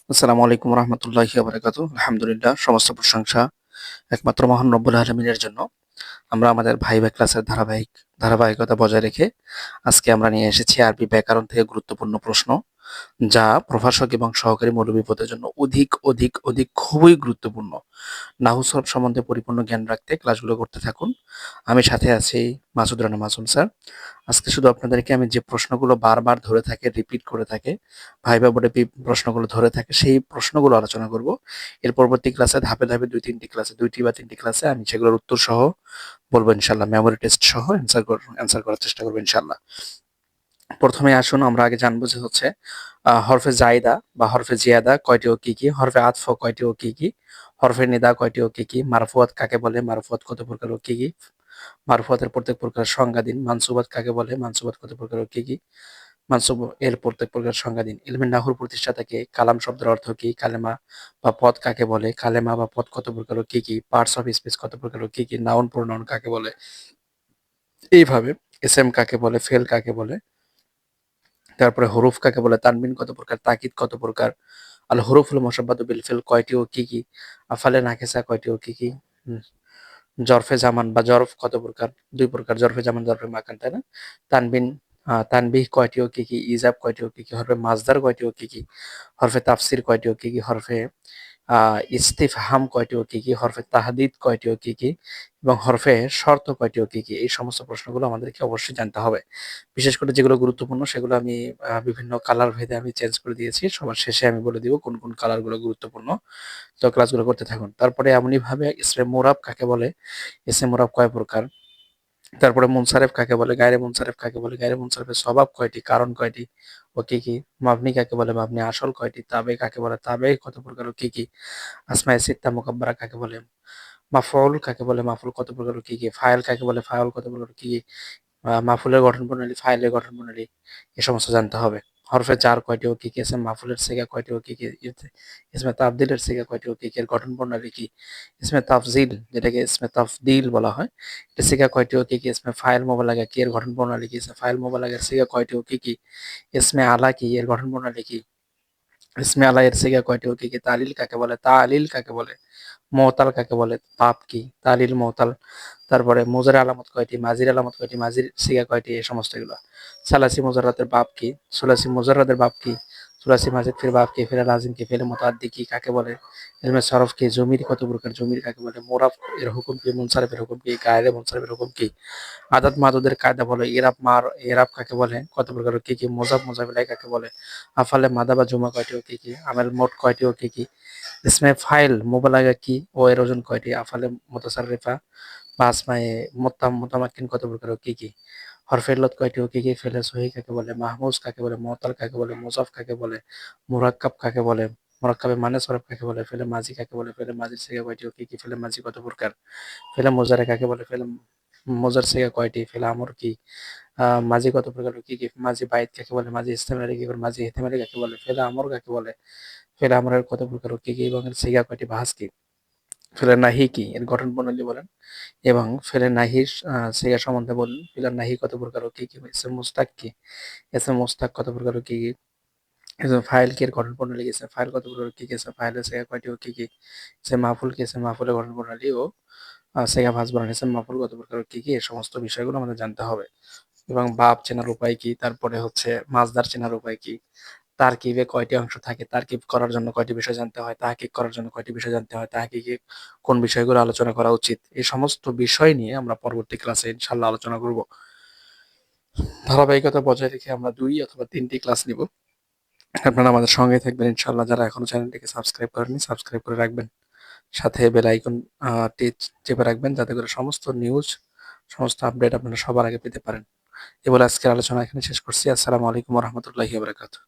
আসসালামু আলাইকুম রহমতুল্লাহি ওয়া বারাকাতুহু। আলহামদুলিল্লাহ, সমস্ত প্রশংসা একমাত্র মহান রব্বুল আলামিনের জন্য। আমরা আমাদের ভাইবা ক্লাসের ধারাবাহিকতা বজায় রেখে আজকে আমরা নিয়ে এসেছি আরবি ব্যাকরণ থেকে গুরুত্বপূর্ণ প্রশ্ন, যা প্রভাষক এবং সহকারী মৌলবি পদের জন্য অধিক অধিক অধিক খুবই গুরুত্বপূর্ণ। নাহু সরফ সম্বন্ধে পরিপূর্ণ জ্ঞান রাখতে ক্লাসগুলো করতে থাকুন। আমি সাথে আছি মাসুদ রানা মাসুম স্যার। আজকে শুধু আপনাদেরকে আমি যে প্রশ্নগুলো বারবার ধরে থাকে, রিপিট করে থাকে, ভাইবা বোর্ডে প্রশ্নগুলো ধরে থাকে, সেই প্রশ্নগুলো আলোচনা করব। এর পরবর্তী ক্লাসে ধাপে ধাপে দুইটি বা তিনটি ক্লাসে আমি সেগুলোর উত্তর সহ বলবো ইনশাল্লাহ, মেমোরি টেস্ট সহ অ্যান্সার করার চেষ্টা করবো ইনশাল্লাহ। প্রথমে আসুন আমরা আগে জানবো যে হচ্ছে হরফে জায়দা বা হরফে জিয়াদা কয়টি ও কি কি, হরফে আতফ কয়টি ও কি কি, হরফে নিদা কয়টি ও কি কি, মারফুয়াত কাকে বলে, মারফুয়াত কত প্রকার ও কি কি, মারফুয়াতের প্রত্যেক প্রকার সংজ্ঞা দিন, মানসুবাত কাকে বলে, মানসুবাত কত প্রকার ও কি কি, মানসুব এর প্রত্যেক প্রকার সংজ্ঞা দিন। ইলমে নাহুর প্রতিষ্ঠাতাকে, কালাম শব্দের অর্থ কি, কালেমা বা পদ কাকে বলে, কালেমা বা পদ কত প্রকার ও কি কি, পার্টস অফ স্পিচ কত প্রকার ও কি কি, নাউন প্রোনাউন কাকে বলে, এইভাবে এসএম কাকে বলে, ফেল কাকে বলে, তারপরে হরুফ কাকে বলে, তানবিন কত প্রকার, তাকিদ কত প্রকার, আল হরুফুল মুশাব্বাতু বিল ফিল কয়টি ও কি কি, আফালে নাকিসা কয়টি ও কি কি, জরফে জামান বা জরফ কত প্রকার, দুই প্রকার, জরফে জামান জরফে মাকান, তাই না? তানবিন তানবিহ কয়টি ও কি কি, ইজাব কয়টি ও কি কি, হরফে মাজদার কয়টি ও কি কি, হরফে তাফসির কয়টি ও কি কি, হরফে ইস্তিফহাম কয়টি ও কি কি, হরফে তাহদিদ কয়টি ও কি কি, এবং হরফে শর্ত কয়টি ও কি কি। এই সমস্ত প্রশ্নগুলো আমাদেরকে অবশ্যই জানতে হবে। বিশেষ করে যেগুলো গুরুত্বপূর্ণ সেগুলো আমি বিভিন্ন কালার ভেদে আমি চেঞ্জ করে দিয়েছি। সবার শেষে আমি বলে দিব কোন কোন কালারগুলো গুরুত্বপূর্ণ। তো ক্লাসগুলো করতে থাকুন। তারপরে এমনইভাবে ইসমে মুরাব কাকে বলে, ইসমে মুরাব কয় প্রকার, তারপরে মুনসারেফ কাকে বলে, গায়রে মুনসারেফ কাকে বলে, গায়রে মুনসারেফের স্বভাব কয়টি, কারণ কয়টি ও কি কি, মাবনি কাকে বলে, মাবনি আসল কয়টি, তাবে কাকে বলে, তাবে কত প্রকার ও কি কি, আসমায়ে সিত্তা মুকাব্বারা কাকে বলে, মাফউল কাকে বলে, মাফউল কত প্রকার ও কি কি, ফাইল কাকে বলে, ফাইল কত প্রকার ও কি কি, মাফুলের গঠন প্রণালী, ফাইলের গঠন প্রণালী, এ সমস্ত জানতে হবে। হরফে জার কয়টি ও কি কি, ইসমে মাফুলের সিগা কয়টি ও কি কি, ইসমে তাফদিলের সিগা কয়টি ও কি কি, এর গঠন প্রণালী কি, ইসমে তাফজিল যেটাকে ইসমে তাফদিল বলা হয়, এটা সিগা কয়টি ও কি কি, ইসমে ফাইল মোবালাগা কি, এর গঠন প্রণালী কি, ইসমে ফাইল মোবালাগার সিগা কয়টি ও কি কি, ইসমে আলা কি, এর গঠন প্রণালী কি, ইসমে আলা এর সিগা কয়টি ও কি কি, তালিল কাকে বলে, তালিল কাকে বলে, মুতাল কাকে বলে, বাপ কি, তালিল মুতাল, তারপরে মুজার আলামত কয়টি, মাজির আলামত কয়টি, মাজির সিগা কয়টি, এই সমস্ত এগুলো। সালাসি মুজাররাতের বাপ কি, সুলাসি মুজাররাদের বাপ কি, সুলাসি মাজিদ ফির বাপ কি, ফেলে লাজিম কি, ফেলে মুতাআদ্দি কি কাকে বলে, ইলমে সরফ কি, জমির কত প্রকার, জমির কাকে বলে, মোরাফ এর হুকুম কি, মুনসারিফের হুকুম কি, গায়রে মুনসারিফের হুকুম কি, আদাত মাদুদের কায়দা বলে, ইরাব কাকে বলে, কত প্রকার কি কি, মোজাব মোজাবিলাই কাকে বলে, আফালে মাদা বা জুমা কয়টি ও কি কি, আমেল মোট কয়টি ও কি কি, ইসমে ফাইল মোবালাগা কি ও এর ওজন কয়টি, আফালে মুতাসাররিফা বা আসমায়ে মুতামাক্কিন কত প্রকার ও কি কি, হরফে ইল্লত কয়টি ও কি কি, ফেলে সহি কাকে বলে, মাহমুজ কাকে বলে, মুতাল কাকে বলে, মুজাফ কাকে বলে, মুরাক্কাব কাকে বলে, মুরাক্কাবে মানে সরফ কাকে বলে, ফেলে মাজি কাকে বলে, ফেলে মাজির সিগা কয়টি ও কি কি, ফেলে মাজি কত প্রকার, ফেলে মোজারে কাকে বলে, ফেলে মোজার সিগা কয়টি, ফেলে আমর কি, মাঝি কত প্রকার ও কি কি, মাঝি বাইত কাকে বলে, মাঝি ইস্তেমারি কি করে, মাঝি ইহতেমারি কাকে বলে, ফেলে আমর কাকে বলে, ফেলে আমরের কত প্রকার ও কি কি, এবং এর সিগা কয়টি, ভাস কি, ফেলে নাহি কি, এর গঠন প্রণালী বলেন, এবং ফেলে নাহির সিগা সম্বন্ধে বলুন, ফেলে নাহি কত প্রকার ও কি কি, ইসম মুস্তাক কি, ইসম মুস্তাক কত প্রকার ও কি কি, ইসম ফাইল কি, এর গঠন প্রণালী কি, ইসম ফাইল কত প্রকার ও কি কি, ইসম ফাইলের সিগা কয়টি ও কি কি, ইসম মাহফুল কি, ইসম মাহফুলের গঠন প্রণালী ও সিগা ভাঁজ বলেন, ইসম মাহফুল কত প্রকার ও কি কি, এই সমস্ত বিষয়গুলো আমাদের জানতে হবে। এবং বাপ চেনার উপায় কি, তারপরে হচ্ছে মাজদার চেনার উপায় কি, তারকিবে কয়টি অংশ থাকে, তারকিব করার জন্য কয়টি বিষয় জানতে হয়, তাহকিক করার জন্য কয়টি বিষয় জানতে হয়, তাহকিকে কোন বিষয়গুলো আলোচনা করা উচিত, এই সমস্ত বিষয় নিয়ে আমরা পরবর্তী ক্লাসে ইনশাল্লাহ আলোচনা করব। ধারাবাহিকতা বজায় রেখে আমরা ২ অথবা ৩টি ক্লাস নিব। আপনারা আমাদের সঙ্গেই থাকবেন ইনশাল্লাহ। যারা এখনো চ্যানেলটিকে সাবস্ক্রাইব করেননি সাবস্ক্রাইব করে রাখবেন। সাথে বেল আইকন টি চেপে রাখবেন, যাতে করে সমস্ত নিউজ, সমস্ত আপডেট আপনারা সবার আগে পেতে পারেন। এ বলে আজকের আলোচনা এখানে শেষ করছি। আসসালামু আলাইকুম ওয়া রাহমাতুল্লাহি ওয়া বারাকাতুহু।